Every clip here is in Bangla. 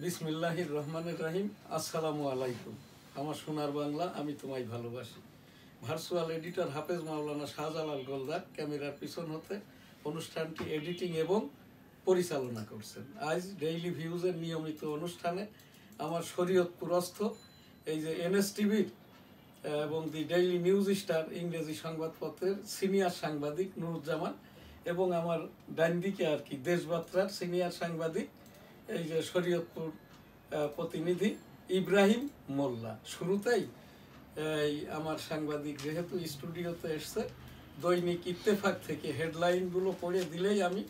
বিসমিল্লাহির রহমানির রহিম। আসসালামু আলাইকুম। আমার সোনার বাংলা, আমি তোমায় ভালোবাসি। ভার্চুয়াল এডিটর হাফেজ মাওলানা শাহজালাল গোলদার ক্যামেরার পিছন হতে অনুষ্ঠানটি এডিটিং এবং পরিচালনা করছেন। আজ ডেইলি ভিউজের নিয়মিত অনুষ্ঠানে আমার শরীয়তপুরস্থ এই যে এনএসটিভির এবং দি ডেইলি নিউজ স্টার ইংরেজি সংবাদপত্রের সিনিয়র সাংবাদিক নুরুজ্জামান এবং আমার ডান দিকে আর কি দেশবার্তার সিনিয়র সাংবাদিক এই যে শরীয়তপুর প্রতিনিধি ইব্রাহিম মোল্লা। শুরুতেই এই আমার সাংবাদিক যেহেতু স্টুডিওতে এসছে, দৈনিক ইত্তেফাক থেকে হেডলাইনগুলো পড়ে দিলেই আমি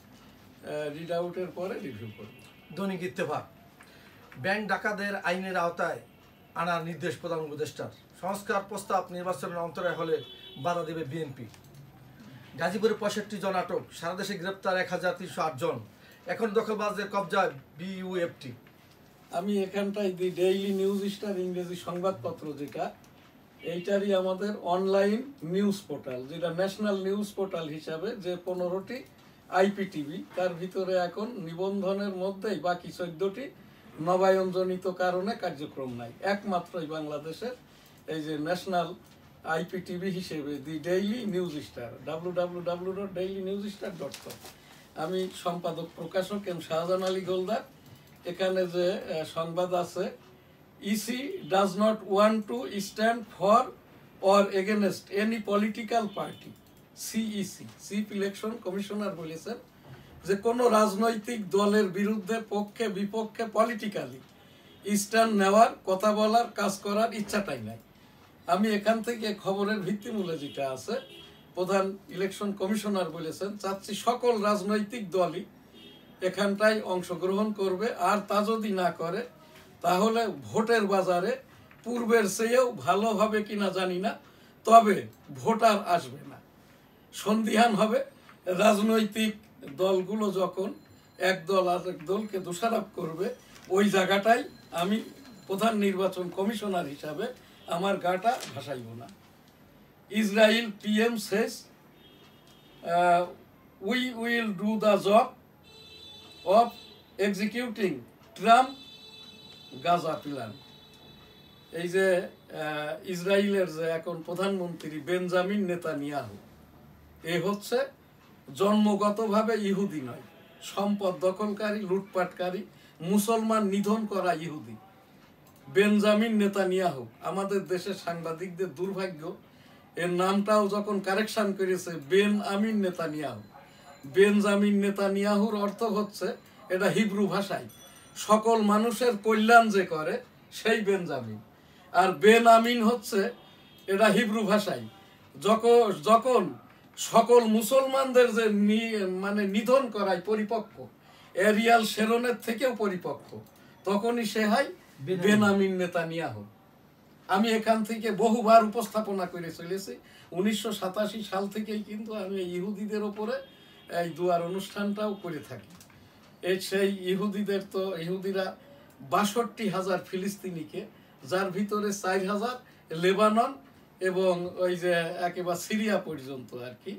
রিড আউটের পরে রিভিউ করব। দৈনিক ইত্তেফাক। ব্যাংক ডাকাতদের আইনের আওতায় আনার নির্দেশ প্রধান উপদেষ্টার। সংস্কার প্রস্তাব নির্বাচনের অন্তরায় হলে বাধা দেবে বিএনপি। গাজীপুরে 65 জন আটক, সারা দেশে গ্রেপ্তার 1308 জন। এখন দখলবাজদের কবজায় বিইউএফটি। আমি এখানটায় দি ডেইলি নিউজ স্টার ইংরেজি সংবাদপত্র যেটা, এইটারই আমাদের অনলাইন নিউজ পোর্টাল, যেটা ন্যাশনাল নিউজ পোর্টাল হিসাবে যে 15টি আইপিটিভি, তার ভিতরে এখন নিবন্ধনের মধ্যেই বাকি 14টি নবায়নজনিত কারণে কার্যক্রম নাই। একমাত্রই বাংলাদেশের এই যে ন্যাশনাল আইপিটিভি হিসেবে দি ডেইলি নিউজ স্টার, www.dailynewsstar.com। আমি সম্পাদক প্রকাশক এম শাহজাহান আলী গোলদার। এখানে যে সংবাদ আছে, EC does not want to stand for or against any political party. CEC chief election commissioner বলেছেন যে কোনো রাজনৈতিক দলের বিরুদ্ধে পক্ষে বিপক্ষে পলিটিক্যালি স্ট্যান্ড নেওয়ার, কথা বলার, কাজ করার ইচ্ছাটাই নাই। আমি এখান থেকে খবরের ভিত্তিমূলে যেটা আছে, প্রধান ইলেকশন কমিশনার বলেছেন চাচ্ছি সকল রাজনৈতিক দলই এখানটায় অংশগ্রহণ করবে, আর তা যদি না করে তাহলে ভোটের বাজারে পূর্বের চেয়েও ভালো হবে কিনা জানি না, তবে ভোটার আসবে না, সন্দিহান হবে। রাজনৈতিক দলগুলো যখন এক দল আরেক দলকে দোষারোপ করবে, ওই জায়গাটাই আমি প্রধান নির্বাচন কমিশনার হিসাবে আমার গাটা ভাসাইব না। Israel PM Sage we will do the job of executing Trump Gaza plan. এই যে ইসরায়েলের যে এখন প্রধানমন্ত্রী বেঞ্জামিন নেতানিয়াহু, এ হচ্ছে জন্মগতভাবে ইহুদি নয়, সম্পদ দখলকারী, লুটপাটকারী, মুসলমান নিধন করা ইহুদি বেঞ্জামিন নেতানিয়াহু। আমাদের দেশের সাংবাদিকদের দুর্ভাগ্য, এর নামটাও যখন কারেকশন করেছে বেন আমিন নেতানিয়াহু। বেঞ্জামিন নেতানিয়াহুর অর্থ হচ্ছে, এটা হিব্রু ভাষায় সকল মানুষের কল্যাণ যে করে সেই বেঞ্জামিন, আর বেন আমিন হচ্ছে এটা হিব্রু ভাষায় যখন সকল মুসলমানদের যে মানে নিধন করায় পরিপক্ক, এরিয়াল শেরনের থেকেও পরিপক্ক, তখনই সে হয় বেনামিন নেতানিয়াহু। আমি এখান থেকে বহুবার উপস্থাপনা করে চলেছি। 1987 সাল থেকেই কিন্তু আমি ইহুদিদের ওপরে এই দুয়ার অনুষ্ঠানটাও করে থাকি। এই সেই ইহুদিদের তো ইহুদিরা 62,000 ফিলিস্তিনিকে, যার ভিতরে 4,000 লেবানন এবং ওই যে একেবারে সিরিয়া পর্যন্ত আর কি,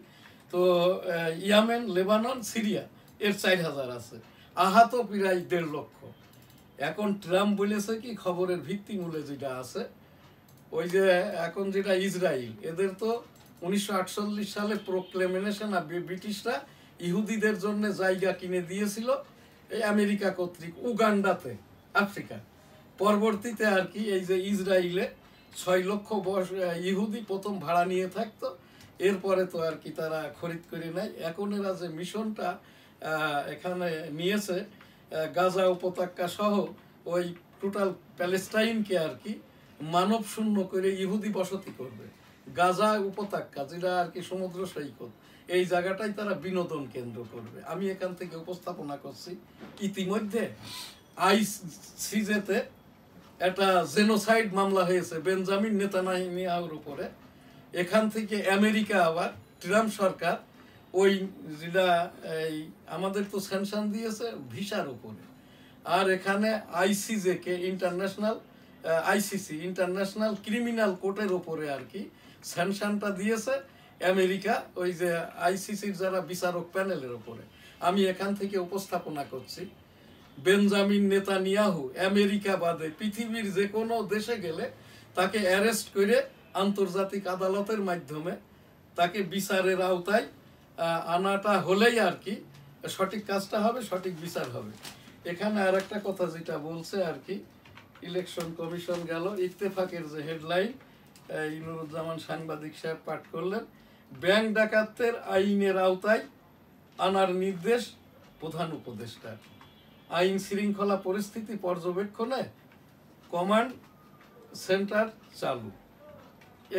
তো ইয়ামেন, লেবানন, সিরিয়া এর 4,000 আছে, আহত প্রায় 1.5 লক্ষ। এখন ট্রাম্প বলেছে কি, খবরের ভিত্তিমূলে যেটা আছে, ওই যে এখন যেটা ইসরায়েল, এদের তো 1948 সালে প্রোক্লেমেশন, ব্রিটিশরা ইহুদিদের জন্য জায়গা কিনে দিয়েছিল এই আমেরিকা কর্তৃক উগান্ডাতে, আফ্রিকা। পরবর্তীতে আর কি এই যে ইসরায়েলে 6 লক্ষ ইহুদি প্রথম ভাড়া নিয়ে থাকতো, এরপরে তো আর কি তারা খরিদ করে নেয়। এখন এরা যে মিশনটা এখানে নিয়েছে, গাজা উপত্যকা সহ ওই টোটাল প্যালেস্টাইনকে আর কি মানব শূন্য করে ইহুদি বসতি করবে। গাজা উপত্যকা যেটা আর কি সমুদ্র সৈকত, এই জায়গাটাই তারা বিনোদন কেন্দ্র করবে। আমি এখান থেকে উপস্থাপনা করছি, ইতিমধ্যে আইসিজেতে একটা জেনোসাইড মামলা হয়েছে বেঞ্জামিন নেতানিয়াহুর উপরে। এখান থেকে আমেরিকা আবার ট্রাম্প সরকার ওই যেটা এই আমাদের তো স্যাংশন দিয়েছে ভিসার উপরে, আর এখানে আইসিজেকে ইন্টারন্যাশনাল আইসিসি ইন্টারন্যাশনাল ক্রিমিনাল কোর্টের উপরে আর কি স্যাংশনটা দিয়েছে আমেরিকা, ওই যে আইসিসির যারা বিচারক প্যানেলের উপরে। আমি এখান থেকে উপস্থাপনা করছি বেঞ্জামিন নেতানিয়াহু আমেরিকা বাদে পৃথিবীর যে কোনো দেশে গেলে তাকে অ্যারেস্ট করে আন্তর্জাতিক আদালতের মাধ্যমে তাকে বিচারের আওতায় আনাটা হলেই আর কি সঠিক কাজটা হবে, সঠিক বিচার হবে। এখানে আর একটা কথা যেটা বলছে আর কি, ইলেকশন কমিশন গেল, ইত্তেফাকের যে হেডলাইন নুরুজ্জামান সাংবাদিক সাহেব পাঠ করলেন, ব্যাংক ডাকাতের আইনের আওতায় আনার নির্দেশ প্রধান উপদেষ্টার, আইন শৃঙ্খলা পরিস্থিতি পর্যবেক্ষণে কমান্ড সেন্টার চালু।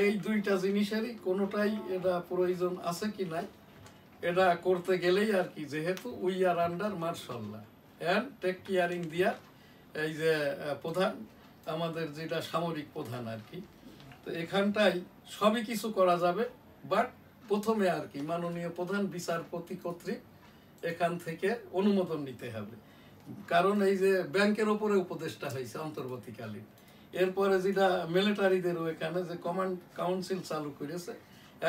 এই দুইটা জিনিসেরই কোনোটাই এটা প্রয়োজন আছে কি নাই, এটা করতে গেলেই আর কি, যেহেতু we are under martial law and take caring দিয়া এই যে প্রধান আমাদের যেটা সামরিক প্রধান আর কি, তো এখানটাই সবই কিছু করা যাবে, বাট প্রথমে আর কি মাননীয় প্রধান বিচারপতি কর্তৃক এখান থেকে অনুমোদন নিতে হবে। কারণ এই যে ব্যাংকের ওপরে উপদেষ্টা হয়েছে অন্তর্বর্তীকালীন, এরপরে যেটা মিলিটারিদেরও এখানে যে কমান্ড কাউন্সিল চালু করেছে,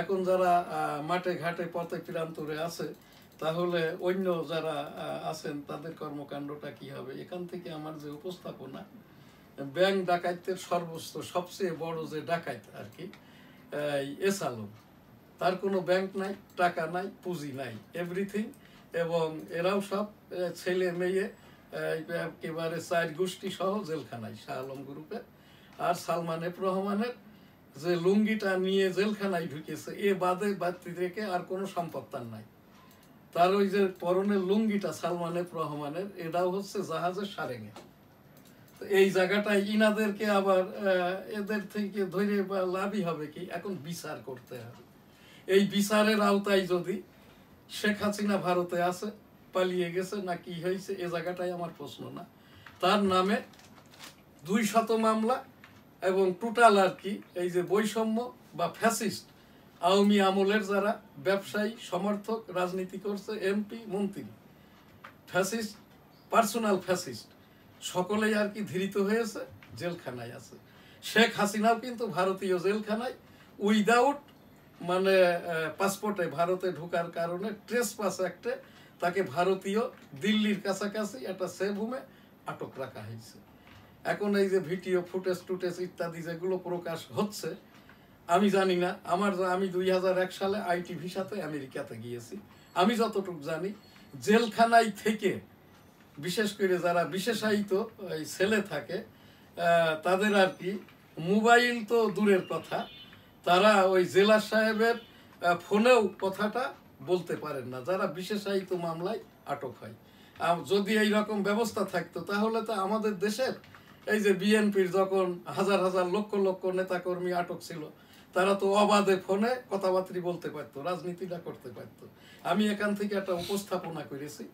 এখন যারা মাঠে ঘাটে পথে প্রান্তরে আছে, তাহলে অন্য যারা আছেন তাদের কর্মকাণ্ডটা কি হবে। এখান থেকে আমার যে উপস্থাপনা, ব্যাংক ডাকাইতের সর্বোচ্চ সবচেয়ে বড় যে ডাকাইত আর কি এস আলম, তার কোনো ব্যাংক নাই, টাকা নাই, পুঁজি নাই, এভরিথিং, এবং এরাও সব ছেলে মেয়ে একেবারে 4 গোষ্ঠী সহ জেলখানায় শাহ আলম গ্রুপে। আর সালমান এফ রহমানের যে লুঙ্গিটা নিয়ে জেলখানায় ঢুকেছে, এ বাদে বাড়তি থেকে আর কোনো সম্পদ তার নাই। তার ওই যে পরনের লুঙ্গিটা সালমান এফ রহমানের, এটাও হচ্ছে জাহাজের সারেঙে। তো এই জায়গাটায় ইনাদেরকে আবার এদের থেকে ধরে লাভই হবে কি, এখন বিচার করতে হবে। এই বিচারের আওতায় যদি শেখ হাসিনা ভারতে আছে, পালিয়ে গেছে না কি হয়েছে, এ জায়গাটাই আমার প্রশ্ন না। তার নামে 200 মামলা এবং টোটাল আর কি এই যে বৈষম্য বা ফ্যাসিস্ট আওয়ামী আমলের যারা ব্যবসায়ী সমর্থক রাজনীতি করছে, এমপি মন্ত্রী, ফ্যাসিস্ট পার্সোনাল ফ্যাসিস্ট সকলেই আর কি ধৃত হয়েছে, জেলখানায় আছে। শেখ হাসিনাও কিন্তু ভারতীয় জেলখানায় উইদাউট মানে পাসপোর্টে ভারতে ঢোকার কারণে ট্রেস পাস অ্যাক্টে তাকে ভারতীয় দিল্লির কাছাকাছি একটা সেফ হোমে আটক রাখা হয়েছে। এখন এই যে ভিডিও ফুটেজ টুটেজ ইত্যাদি যেগুলো প্রকাশ হচ্ছে, আমি জানি না, আমি 2001 সালে আইটি ভিসাতে আমেরিকাতে গিয়েছি, আমি যতটুকু জানি জেলখানায় থেকে বিশেষ করে যারা বিশেষায়িত ছেলে থাকে তাদের আর কি মোবাইল তো দূরের কথা, তারা ওই জেলা সাহেবের ফোনেও কথাটা বলতে পারেন না, যারা বিশেষায়িত মামলায় আটক হয়। যদি এই রকম ব্যবস্থা থাকতো তাহলে তো আমাদের দেশের এই যে বিএনপির যখন হাজার হাজার লক্ষ লক্ষ নেতাকর্মী আটক ছিল, তারা তো অবাধে ফোনে কথাবার্তা বলতে পারতো, রাজনীতিটা করতে পারতো। আমি এখান থেকে একটা উপস্থাপনা করেছি,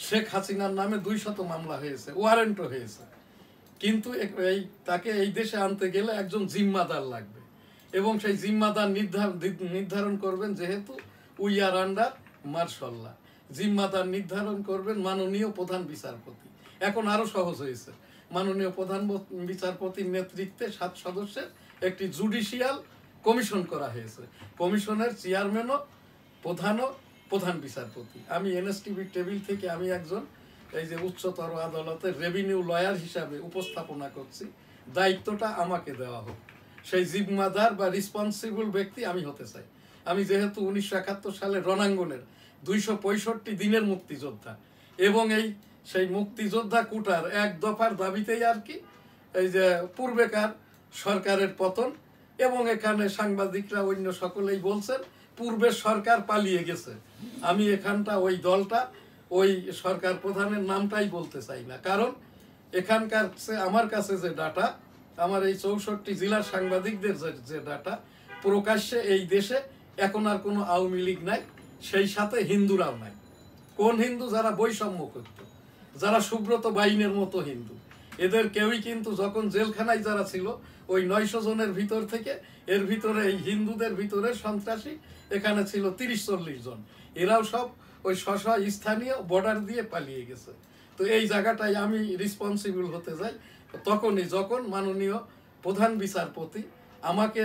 শেখ হাসিনার নামে 200 মামলা হয়েছে, ওয়ারেন্টও হয়েছে, কিন্তু তাকে এই দেশে আনতে গেলে একজন জিম্মাদার লাগবে, এবং সেই জিম্মাদার নির্ধারণ করবেন, যেহেতু we are under martial law, জিম্মাদার নির্ধারণ করবেন মাননীয় প্রধান বিচারপতি। এখন আরো সহজ হয়েছে, মাননীয় প্রধান বিচারপতির নেতৃত্বে 7 সদস্যের একটি জুডিশিয়াল কমিশন করা হয়েছে। কমিশনের চেয়ারম্যানও প্রধান বিচারপতি। আমি এনএসটিভির টেবিল থেকে আমি একজন এই যে উচ্চতর আদালতের রেভিনিউ লয়ার হিসাবে উপস্থাপনা করছি, দায়িত্বটা আমাকে দেওয়া হোক। সেই জিম্মাদার বা রেসপন্সিবল ব্যক্তি আমি হতে চাই। আমি যেহেতু 1971 সালে রণাঙ্গনের 265 দিনের মুক্তিযোদ্ধা, এবং সেই মুক্তিযোদ্ধা কোটার 1 দফার দাবিতেই আর কি এই যে পূর্বেকার সরকারের পতন, এবং এখানে সাংবাদিকরা অন্য সকলেই বলছেন পূর্বের সরকার পালিয়ে গেছে, আমি এখানটা ওই দলটা ওই সরকার প্রধানের নামটাই বলতে চাই না। কারণ এখানকার আমার কাছে যে ডাটা, আমার এই 64 জেলার সাংবাদিকদের যে ডাটা, প্রকাশ্যে এই দেশে এখন আর কোনো আওয়ামী লীগ নাই, সেই সাথে হিন্দুরাও নাই। কোন হিন্দু? যারা বৈষম্য করত, যারা সুব্রত বাইনের মতো হিন্দু, এদের কেউই কিন্তু যখন জেলখানায় যারা ছিল ওই 900 জনের ভিতর থেকে এর ভিতরে এই হিন্দুদের ভিতরে সন্ত্রাসী এখানে ছিল 30-40 জন, এরাও সব ওই স্থানীয় বর্ডার দিয়ে পালিয়ে গেছে। তো এই জায়গাটায় আমি রেসপন্সিবল হতে যাই তখনই যখন মাননীয় প্রধান বিচারপতি আমাকে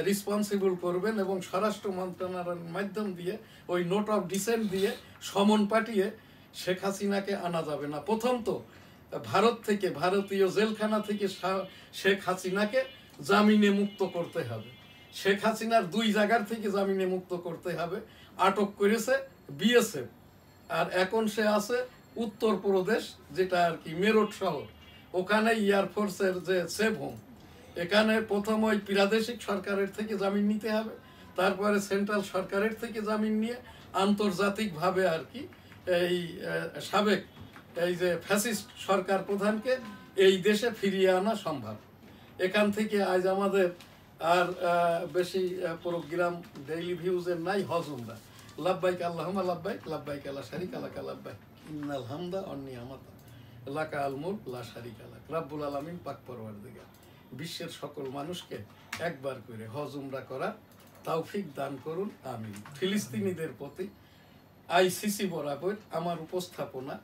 রেসপন্সিবল করবেন এবং স্বরাষ্ট্র মন্ত্রণালয়ের মাধ্যম দিয়ে ওই নোট অফ ডিসেন্ট দিয়ে সমন পাঠিয়ে শেখ হাসিনাকে আনা যাবে না। প্রথম তো ভারত থেকে, ভারতীয় জেলখানা থেকে শেখ হাসিনাকে জামিনে মুক্ত করতে হবে। শেখ হাসিনার 2 জায়গার থেকে জামিনে মুক্ত করতে হবে। আটক করেছে বিএসএফ, আর এখন সে আছে উত্তরপ্রদেশ, যেটা আর কি মেরঠ শহর, ওখানে এয়ারফোর্সের যে সেভ হোম, এখানে প্রথম ওই প্রাদেশিক সরকারের থেকে জামিন নিতে হবে, তারপরে সেন্ট্রাল সরকারের থেকে জামিন নিয়ে আন্তর্জাতিকভাবে আর কি এই সাবেক এই যে ফ্যাসিস্ট সরকার প্রধানকে এই দেশে ফিরিয়ে আনা সম্ভব। এখান থেকে আজ আমাদের আর বেশি প্রোগ্রাম ডেইলি ভিউজের নাই। হজুমরা লাব্বাইক আল্লাহুম্মা লাব্বাইক, লাব্বাইক লা শারীকা লাকা লাব্বাইক, ইন্নাল হামদা ওয়ান নিয়ামাতা লাকা আল মুলক লা শারীকা লাক। রব্বুল আলামিন পাক পরওয়ারদিগার বিশ্বের সকল মানুষকে একবার করে হজ উমরা করার তৌফিক দান করুন, আমিন। ফিলিস্তিনিদের প্রতি আইসিসি বরাবর আমার উপস্থাপনা,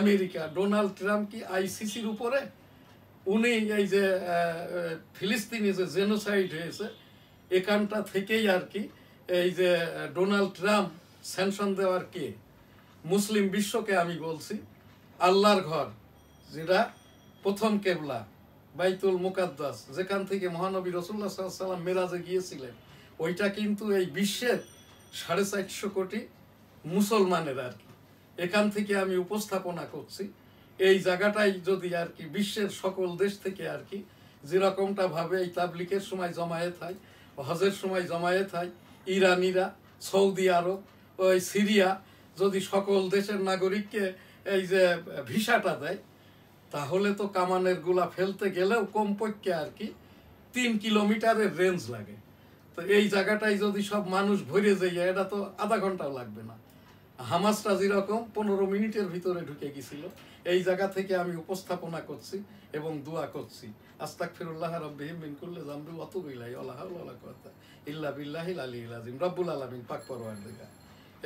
আমেরিকা ডোনাল্ড ট্রাম্প কি আইসিসির উপরে? উনি এই যে ফিলিস্তিনি যে জেনোসাইড হয়েছে এখানটা থেকেই আর কি এই যে ডোনাল্ড ট্রাম্প স্যাংশন দেওয়ার কে? মুসলিম বিশ্বকে আমি বলছি, আল্লাহর ঘর যেটা প্রথম কেবলা বাইতুল মুকাদ্দাস, যেখান থেকে মহানবী রাসূলুল্লাহ সাল্লাল্লাহু আলাইহি ওয়াসাল্লাম মেরাজে গিয়েছিলেন, ওইটা কিন্তু এই বিশ্বের 450 কোটি মুসলমানের আর কি। এখান থেকে আমি উপস্থাপনা করছি। এই জায়গাটাই যদি আর কি বিশ্বের সকল দেশ থেকে আর কি যেরকমটা ভাবে এই তাবলিকের সময় জমায়েত হয়, হজের সময় জমায়েত হয়, ইরানিরা, সৌদি আরব, ওই সিরিয়া যদি সকল দেশের নাগরিককে এই যে ভিসাটা দেয়, তাহলে তো কামানের গুলা ফেলতে গেলেও কমপক্ষে আর কি 3 কিলোমিটারের রেঞ্জ লাগে। তো এই জায়গাটাই যদি সব মানুষ ভরে যায়, এটা তো আধা ঘন্টাও লাগবে না। হামাসটা যেরকম 15 মিনিটের ভিতরে ঢুকে গেছিল। এই জায়গা থেকে আমি উপস্থাপনা করছি এবং দোয়া করছি। আস্তাগফিরুল্লাহ রাব্বিহিম মিন কুল্লি যামবি ওয়া আতুবু ইলাইহি ওয়া লা হাওলা ওয়া লা কুওয়াতা ইল্লা বিল্লাহিল আলিয়্যিল আযীম। রব্বুল আলামিন পাক পরওয়ারদিগার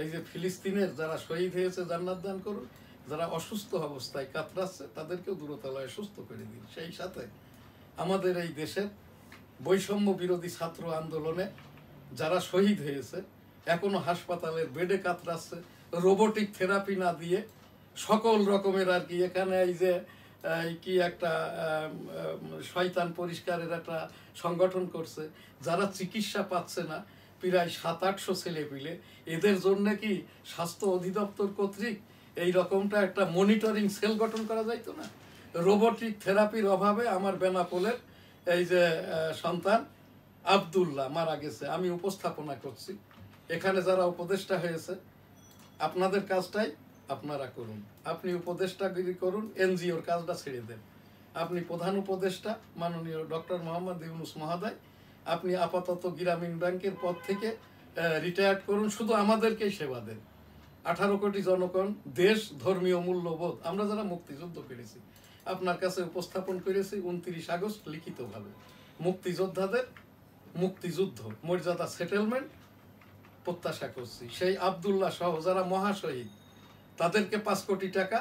এই যে ফিলিস্তিনের যারা শহীদ হয়েছে জান্নাত দান করুন, যারা অসুস্থ অবস্থায় কাতরাচ্ছে তাদেরকেও দূরতলায় সুস্থ করে দিন। সেই সাথে আমাদের এই দেশের বৈষম্য বিরোধী ছাত্র আন্দোলনে যারা শহীদ হয়েছে, এখনো হাসপাতালের বেডে কাতরাচ্ছে, রোবোটিক থেরাপি না দিয়ে সকল রকমের আর কি এখানে এই যে কি একটা শয়তান পরিষ্কারের একটা সংগঠন করছে, যারা চিকিৎসা পাচ্ছে না, প্রায় 700-800 ছেলে পিলে, এদের জন্য কি স্বাস্থ্য অধিদপ্তর কর্তৃক এই রকমটা একটা মনিটরিং সেল গঠন করা যাইতো না? রোবোটিক থেরাপির অভাবে আমার বেনাপোলের এই যে সন্তান আব্দুল্লাহ মারা গেছে। আমি উপস্থাপনা করছি, এখানে যারা উপদেষ্টা হয়েছে আপনাদের কাজটাই আপনারা করুন। আপনি উপদেষ্টাগিরি করুন, এনজিওর কাজটা ছেড়ে দেন। আপনি প্রধান উপদেষ্টা মাননীয় ডক্টর মোহাম্মদ ইউনূস মহোদয়, আপনি আপাতত গ্রামীণ ব্যাংকের পদ থেকে রিটায়ার্ড করুন, শুধু আমাদেরকেই সেবা দেন। 18 কোটি জনগণ, দেশ, ধর্মীয় মূল্যবোধ, আমরা যারা মুক্তিযুদ্ধ করেছি আপনার কাছে উপস্থাপন করেছি 29 আগস্ট লিখিতভাবে। মুক্তিযোদ্ধাদের মুক্তিযুদ্ধ মর্যাদা সেটেলমেন্ট প্রত্যাশা করছি। সেই আব্দুল্লাহ সহ যারা মহাশহীদ তাদেরকে 5 কোটি টাকা,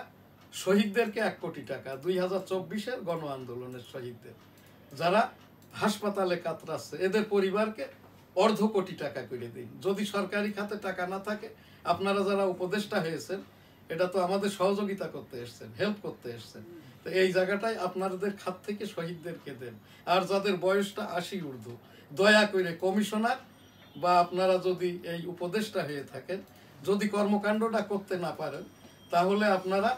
শহীদদেরকে 1 কোটি টাকা, 2024-এর গণ আন্দোলনের শহীদদের যারা হাসপাতালে কাতরাচ্ছে এদের পরিবারকে 1/2 কোটি টাকা করে দিন। যদি সরকারি খাতে টাকা না থাকে, আপনারা যারা উপদেষ্টা হয়েছেন এটা তো আমাদের সহযোগিতা করতে এসছেন, হেল্প করতে এসছেন, তো এই জায়গাটায় আপনাদের খাত থেকে শহীদদেরকে দেন। আর যাদের বয়সটা 80 ঊর্ধ্ব, দয়া করে কমিশনার বা আপনারা যদি এই উপদেষ্টা হয়ে থাকেন, যদি কর্মকাণ্ডটা করতে না পারেন, তাহলে আপনারা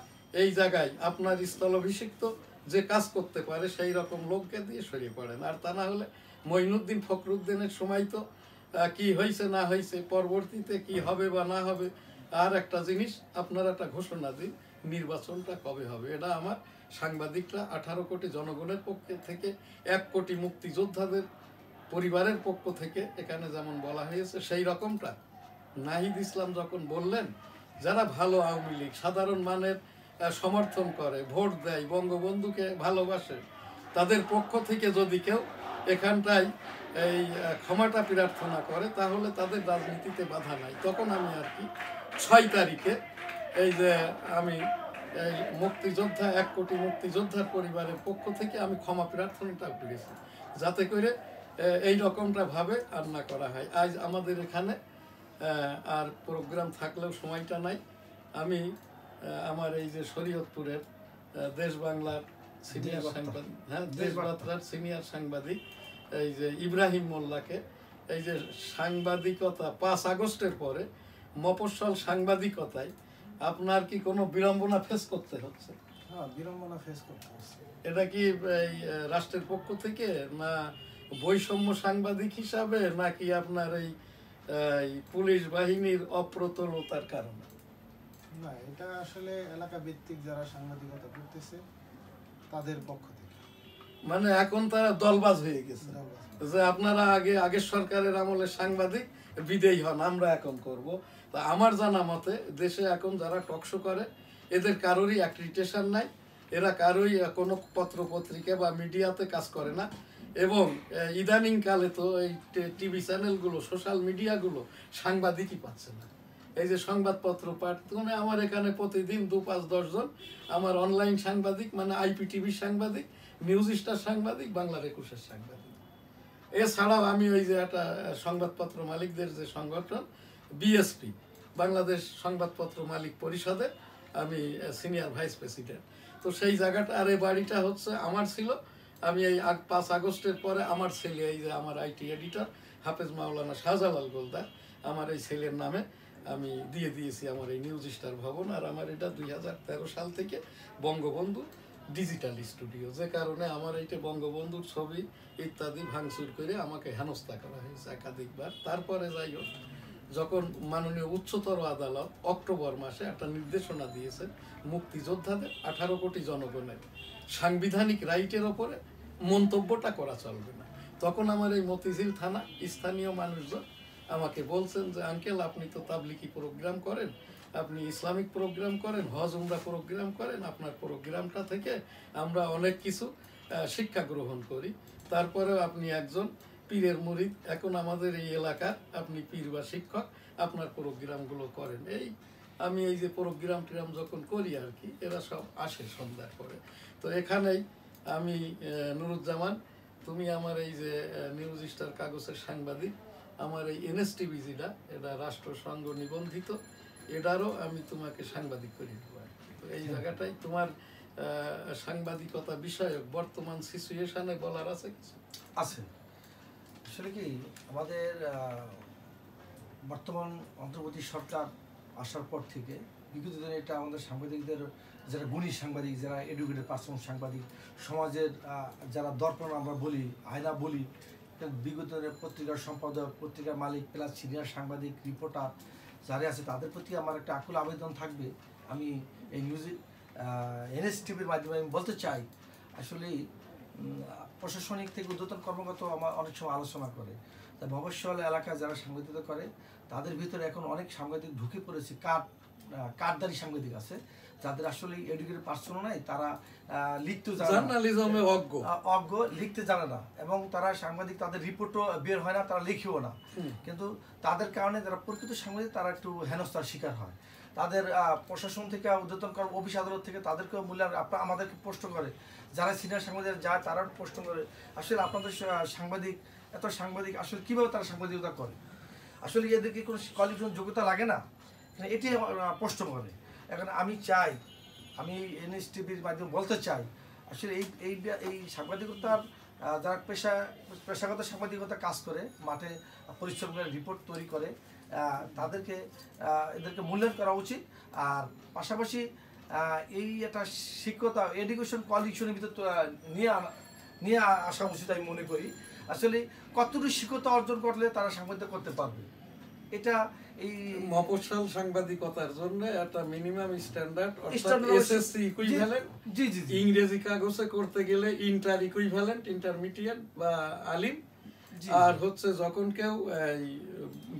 এই জায়গায় আপনার স্থলাভিষিক্ত যে কাজ করতে পারে সেই রকম লোককে দিয়ে সরিয়ে পড়েন। আর তা না হলে মঈনুদ্দিন ফখরুদ্দিনের সময় তো কি হয়েছে না হয়েছে, পরবর্তীতে কি হবে বা না হবে। আর একটা জিনিস আপনারা একটা ঘোষণা দিন, নির্বাচনটা কবে হবে। এটা আমার সাংবাদিকরা 18 কোটি জনগণের পক্ষ থেকে, 1 কোটি মুক্তিযোদ্ধাদের পরিবারের পক্ষ থেকে এখানে যেমন বলা হয়েছে, সেই রকমটা নাহিদ ইসলাম যখন বললেন, যারা ভালো আওয়ামী লীগ সাধারণ মানের সমর্থন করে, ভোট দেয়, বঙ্গবন্ধুকে ভালোবাসে, তাদের পক্ষ থেকে যদি কেউ এখানটায় এই ক্ষমাটা প্রার্থনা করে, তাহলে তাদের রাজনীতিতে বাধা নাই। তখন আমি আর কি 6 তারিখে এই যে আমি এই মুক্তিযোদ্ধা 1 কোটি মুক্তিযোদ্ধার পরিবারের পক্ষ থেকে আমি ক্ষমা প্রার্থনাটা করেছি, যাতে করে এই রকমটা ভাবে আর না করা হয়। আজ আমাদের এখানে আর প্রোগ্রাম থাকলেও সময়টা নাই। আমি আমার এই যে শরীয়তপুরের দেশ বাংলার সিনিয়র সাংবাদিক, হ্যাঁ দেশ বাংলার সিনিয়র সাংবাদিক এই যে ইব্রাহিম মোল্লাকে এই যে সাংবাদিকতা 5 আগস্টের পরে মফস্বল সাংবাদিকতায় আপনার কি কোনো বিড়ম্বনা ফেস করতে হচ্ছে? হ্যাঁ, বিড়ম্বনা ফেস করতে হচ্ছে। এটা কি এই রাষ্ট্রের পক্ষ থেকে, না বৈষম্য সাংবাদিক হিসাবে, নাকি আপনার এই পুলিশ বাহিনীর অপ্রতুলতার কারণে? না, এটা আসলে এলাকা ভিত্তিক যারা সাংবাদিকতা করতেছে তাদের পক্ষ থেকে। মানে এখন তারা দলবাজ হয়ে গেছে যে আপনারা আগের সরকারের আমলে সাংবাদিক বিদেয়ী হন, আমরা এখন করব। তা আমার জানা মতে দেশে এখন যারা টকশো করে এদের কারোরই অ্যাক্রিডিটেশন নাই, এরা কারোই কোনো পত্র পত্রিকা বা মিডিয়াতে কাজ করে না। এবং ইদানিং কালে তো এই টিভি চ্যানেলগুলো, সোশ্যাল মিডিয়াগুলো সাংবাদিকই পাচ্ছে না। এই যে সংবাদপত্র পাঠ, মানে আমার এখানে প্রতিদিন 2-5-10 জন আমার অনলাইন সাংবাদিক, মানে IPTV-র সাংবাদিক, নিউজ স্টার সাংবাদিক, বাংলার 21-এর সাংবাদিক। এছাড়াও আমি ওই যে একটা সংবাদপত্র মালিকদের যে সংগঠন BSP, বাংলাদেশ সংবাদপত্র মালিক পরিষদের আমি সিনিয়র ভাইস প্রেসিডেন্ট। তো সেই জায়গাটা, আর এই বাড়িটা হচ্ছে আমার ছিল। আমি এই 5 আগস্টের পরে আমার ছেলে, এই যে আমার IT এডিটর হাফেজ মাওলানা শাহজালাল গোলদার, আমার এই ছেলের নামে আমি দিয়ে দিয়েছি আমার এই নিউজ স্টার ভবন। আর আমার এটা 2013 সাল থেকে বঙ্গবন্ধু ডিজিটাল স্টুডিও, যে কারণে আমার এইটা বঙ্গবন্ধুর ছবি ইত্যাদি ভাঙচুর করে আমাকে হেনস্থা করা হয়েছে একাধিকবার। তারপরে যাই হোক, যখন মাননীয় উচ্চতর আদালত অক্টোবর মাসে একটা নির্দেশনা দিয়েছেন মুক্তিযোদ্ধাদের 18 কোটি জনগণের সাংবিধানিক রাইটের ওপরে মন্তব্যটা করা চলবে না, তখন আমার এই মতিঝিল থানা স্থানীয় মানুষজন আমাকে বলছেন যে আঙ্কেল, আপনি তো তাবলিকি প্রোগ্রাম করেন, আপনি ইসলামিক প্রোগ্রাম করেন, হজ উমরা প্রোগ্রাম করেন, আপনার প্রোগ্রামটা থেকে আমরা অনেক কিছু শিক্ষা গ্রহণ করি, তারপরেও আপনি একজন পীরের মুরিদ, এখন আমাদের এই এলাকার আপনি পীর বা শিক্ষক, আপনার প্রোগ্রামগুলো করেন। এই আমি এই যে প্রোগ্রাম যখন করি আর কি, এরা সব আসে সন্ধ্যার পরে। তো এখানেই আমি নুরুজ্জামান, তুমি আমার এই যে নিউজ স্টার কাগজের সাংবাদিক, আমার এই NSTV-টা এটা রাষ্ট্রসংঘ নিবন্ধিত, এটারও আমি তোমাকে সাংবাদিক করে দেবো। তো এই জায়গাটাই তোমার সাংবাদিকতা বিষয়ক বর্তমান সিচুয়েশনে বলার আছে কিছু? আছে। আসলে কি, আমাদের বর্তমান অন্তর্বর্তী সরকার আসার পর থেকে বিগত দিনে এটা আমাদের সাংবাদিকদের, যারা গুণী সাংবাদিক, যারা এডুকেটেড পার্সন সাংবাদিক, সমাজের যারা দর্পণ আমরা বলি, আয়না বলি, বিগত দিনের পত্রিকার সম্পাদক, পত্রিকার মালিক, প্লাস সিনিয়র সাংবাদিক, রিপোর্টার যারা আছে, তাদের প্রতি আমার একটা আকুল আবেদন থাকবে। আমি এই NSTV-র মাধ্যমে আমি বলতে চাই, আসলে প্রশাসনিক থেকে ঊর্ধ্বতন কর্মকর্তা আমার অনেক সময় আলোচনা করে, তা মফস্বল এলাকায় যারা সাংবাদিকতা করে তাদের ভিতরে এখন অনেক সাংবাদিক ঢুকে পড়েছে, কার্ডদারি সাংবাদিক আছে, যাদের আসলে এডুকেটেড পার্সনও নাই, তারা লিখতে জার্নালিজমে অজ্ঞ, লিখতে জানে না, এবং তারা সাংবাদিক, তাদের রিপোর্টও বের হয় না, তারা লিখেও না। কিন্তু তাদের কারণে যারা প্রকৃত সাংবাদিক তারা একটু হেনস্থার শিকার হয়। তাদের প্রশাসন থেকে, ঊর্ধ্বতন অফিস আদালত থেকে তাদেরকেও মূল্যায়ন আমাদেরকে প্রশ্ন করে, যারা সিনিয়র সাংবাদিক যায় তারা প্রশ্ন করে, আসলে আপনাদের সাংবাদিক, এত সাংবাদিক আসলে কীভাবে তারা সাংবাদিকতা করে, আসলে এদেরকে কোনো কোয়ালিফিকেশন যোগ্যতা লাগে না, এটি প্রশ্ন করে। এখন আমি চাই, আমি NSTV-র মাধ্যমে বলতে চাই, আসলে এই সাংবাদিকতার যারা পেশাগত সাংবাদিকতা কাজ করে, মাঠে পরিশ্রম করে রিপোর্ট তৈরি করে, এদেরকে মূল্যায়ন করা উচিত। আর পাশাপাশি এই একটা শিক্ষতা, এডুকেশন কোয়ালিফিকেশনের ভিতর নিয়ে আসা উচিত আমি মনে করি। আসলে কতটুকু শিক্ষতা অর্জন করলে তারা সাংবাদিকতা করতে পারবে, এটা এই মফস্বল সাংবাদিকতার জন্য একটা মিনিমাম স্ট্যান্ডার্ড, অর্থাৎ SSC ইকুইভ্যালেন্ট, ইংরেজি কাগজে করতে গেলে ইন্টার ইকুইভ্যালেন্ট, ইন্টারমিডিয়েট বা আলিম, আর হচ্ছে যখন কেউ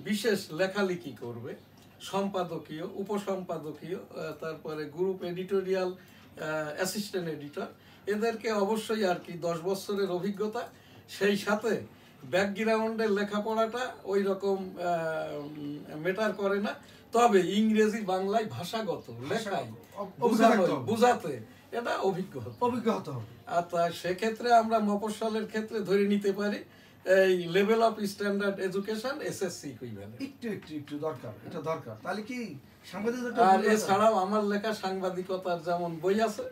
বিশেষ লেখালেখি করবে, সম্পাদকীয়, উপসম্পাদকীয়, তারপরে গ্রুপ এডিটোরিয়াল, অ্যাসিস্ট্যান্ট এডিটর, এদেরকে অবশ্যই আর কি 10 বছরের অভিজ্ঞতা, সেই সাথে ব্যাকগ্রাউন্ডের লেখাপড়াটা ওই রকম ম্যাটার করে না, তবে ইংরেজি বাংলায় ভাষাগত লেখায় বুঝাতে এটা অভিজ্ঞ হতে হবে। আর তা সেক্ষেত্রে আমরা মফস্বলের ক্ষেত্রে ধরে নিতে পারি এই level of standard education SSC equivalent একটু দরকার, এটা দরকার। তাহলে কি আর এছাড়াও আমার লেখা সাংবাদিকতার যেমন বই আছে,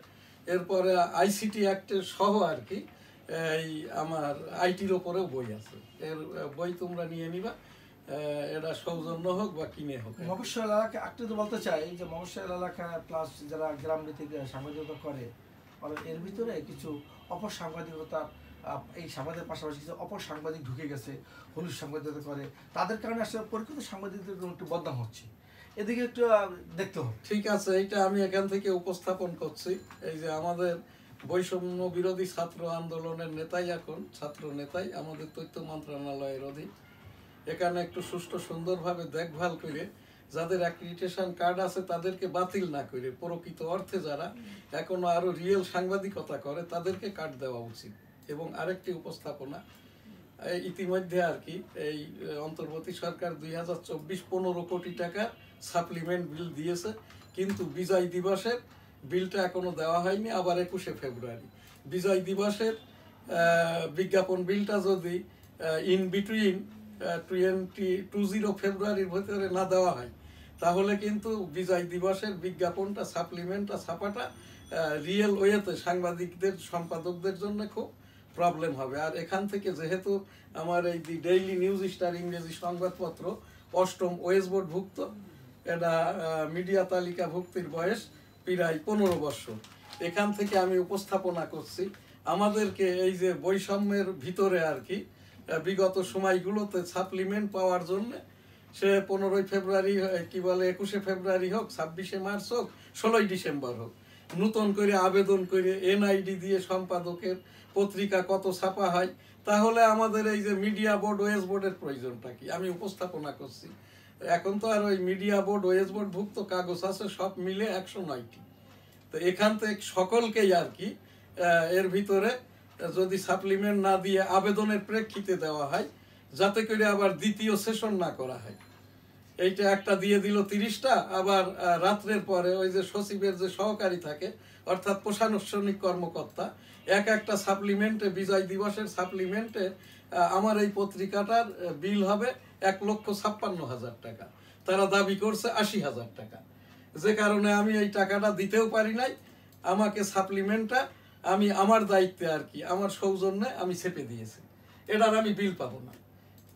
এরপরে আইসিটি অ্যাক্টের সহ আর কি এই আমার আইটির ওপরেও বই আছে। এর বই তোমরা নিয়ে নিবা, এটা সৌজন্য হোক বা কিনে হোক। মফস্বল এলাকা একটু তো বলতে চাই যে মফস্বল এলাকা প্লাস যারা গ্রাম ভিত্তিক সাংবাদিকতা করে, এর ভিতরে কিছু অপর সাংবাদিকতা, এই সাংবাদিকের পাশাপাশি কিছু অপর সাংবাদিক ঢুকে গেছে, হলুদ সাংবাদিকতা করে, তাদের কারণে আসলে পরিচিত সাংবাদিকদের একটু বদনাম হচ্ছে, এদিকে একটু দেখতে হবে। ঠিক আছে, এইটা আমি এখান থেকে উপস্থাপন করছি। এই যে আমাদের বৈষম্য বিরোধী ছাত্র আন্দোলনের নেতাই, এখন ছাত্র নেতাই আমাদের তথ্য মন্ত্রণালয়ের অধীন। এখানে একটু সুষ্ঠু সুন্দরভাবে দেখভাল করে যাদের অ্যাক্রিডিটেশন কার্ড আছে তাদেরকে বাতিল না করে প্রকৃত অর্থে যারা এখনো আরো রিয়েল সাংবাদিকতা করে তাদেরকে কার্ড দেওয়া উচিত। এবং আরেকটি উপস্থাপনা, ইতিমধ্যে আর কি এই অন্তর্বর্তী সরকার 2024-15 কোটি টাকা সাপ্লিমেন্ট বিল দিয়েছে, কিন্তু বিজয় দিবসের বিলটা এখনো দেওয়া হয়নি। আবার 21শে ফেব্রুয়ারি বিজয় দিবসের বিজ্ঞাপন বিলটা যদি ইন বিটুইন 20 ফেব্রুয়ারির ভিতরে না দেওয়া হয়, তাহলে কিন্তু বিজয় দিবসের বিজ্ঞাপনটা সাপ্লিমেন্টটা ছাপাটা রিয়েল ওয়েতে সাংবাদিকদের সম্পাদকদের জন্য খুব প্রবলেম হবে। আর এখান থেকে যেহেতু আমার এই দি ডেইলি নিউজ স্টার ইংরেজি সংবাদপত্র 8ম ওয়েস বোর্ড ভুক্ত, এটা মিডিয়া তালিকা ভুক্তির বয়স প্রায় 15 বছর। এখান থেকে আমি উপস্থাপনা করছি আমাদেরকে এই যে বৈষম্যের ভিতরে আর কি বিগত সময়গুলোতে সাপ্লিমেন্ট পাওয়ার জন্য, সে 15 ফেব্রুয়ারি কি বলে 21শে ফেব্রুয়ারি হোক, 26শে মার্চ হোক, 16ই ডিসেম্বর হোক, নতুন করে আবেদন করে এনআইডি দিয়ে সম্পাদকের পত্রিকা কত ছাপা হয়, তাহলে আমাদের এই যে মিডিয়া বোর্ড ওয়েস বোর্ডের প্রয়োজনটা কি আমি উপস্থাপনা করছি। এখন তো আর ওই মিডিয়া বোর্ড ওয়েস বোর্ড ভুক্ত কাগজ আছে সব মিলে 109টি। তো এখান থেকে সকলকেই আর কি এর ভিতরে যদি সাপ্লিমেন্ট না দিয়ে আবেদনের প্রেক্ষিতে দেওয়া হয়, যাতে করে আবার দ্বিতীয় সেশন না করা হয়। এইটা একটা দিয়ে দিল 30টা, আবার রাত্রের পরে ওই যে সচিবের যে সহকারী থাকে অর্থাৎ প্রশাসনিক কর্মকর্তা একটা সাপ্লিমেন্টে, বিজয় দিবসের সাপ্লিমেন্টে আমার এই পত্রিকাটার বিল হবে 1,56,000 টাকা, তারা দাবি করছে 80,000 টাকা, যে কারণে আমি এই টাকাটা দিতেও পারি নাই। আমাকে সাপ্লিমেন্টটা আমি আমার দায়িত্বে আর কি আমার সৌজন্যে আমি ছেপে দিয়েছি, এটার আমি বিল পাবো না।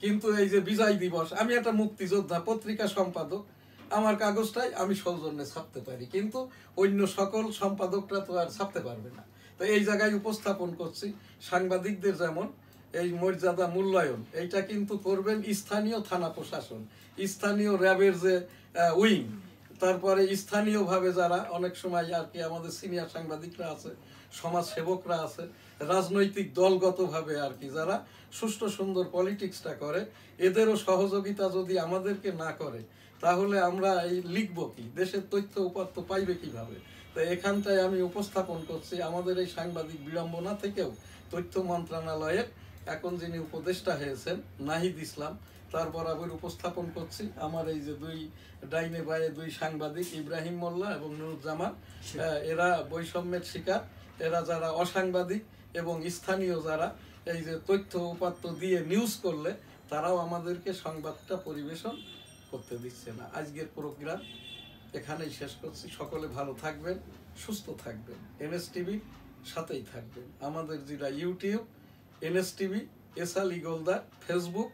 কিন্তু এই যে বিজয় দিবস, আমি একটা মুক্তিযোদ্ধা পত্রিকা সম্পাদক, আমার কাগজটাই আমি সৌজন্যে ছাপতে পারি, কিন্তু অন্য সকল সম্পাদকরা তো আর ছাপতে পারবে না। তো এই জায়গায় উপস্থাপন করছি সাংবাদিকদের যেমন এই মর্যাদা মূল্যায়ন, এইটা কিন্তু করবেন স্থানীয় থানা প্রশাসন, স্থানীয় র্যাবের যে উইং, তারপরে স্থানীয়ভাবে যারা অনেক সময় আর কি আমাদের সিনিয়র সাংবাদিকরা আছে, সমাজসেবকরা আছে, রাজনৈতিক দলগতভাবে আর কি যারা সুষ্ঠু সুন্দর পলিটিক্সটা করে, এদেরও সহযোগিতা যদি আমাদেরকে না করে, তাহলে আমরা এই লিখবো কি, দেশের তথ্য উপাত্ত পাইবে কিভাবে? তো এখানটায় আমি উপস্থাপন করছি আমাদের এই সাংবাদিক বিড়ম্বনা থেকেও তথ্য মন্ত্রণালয়ের এখন যিনি উপদেষ্টা হয়েছেন নাহিদ ইসলাম, তার বরাবর উপস্থাপন করছি আমার এই যে দুই ডাইনে বায়ে দুই সাংবাদিক ইব্রাহিম মোল্লা এবং নুরুজ্জামান, এরা বৈষম্যের শিকার, এরা যারা অসাংবাদিক এবং স্থানীয় যারা এই যে তথ্য উপাত্ত দিয়ে নিউজ করলে তারাও আমাদেরকে সংবাদটা পরিবেশন করতে দিচ্ছে না। আজকের প্রোগ্রাম এখানেই শেষ করছি। সকলে ভালো থাকবেন, সুস্থ থাকবেন, NSTV সাথেই থাকবেন। আমাদের যেটা YouTube NSTV S Ali Goldar, Facebook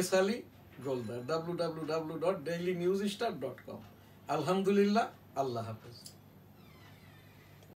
S Ali Goldar, www.dailynewsstar.com। আলহামদুলিল্লাহ, আল্লাহ হাফেজ।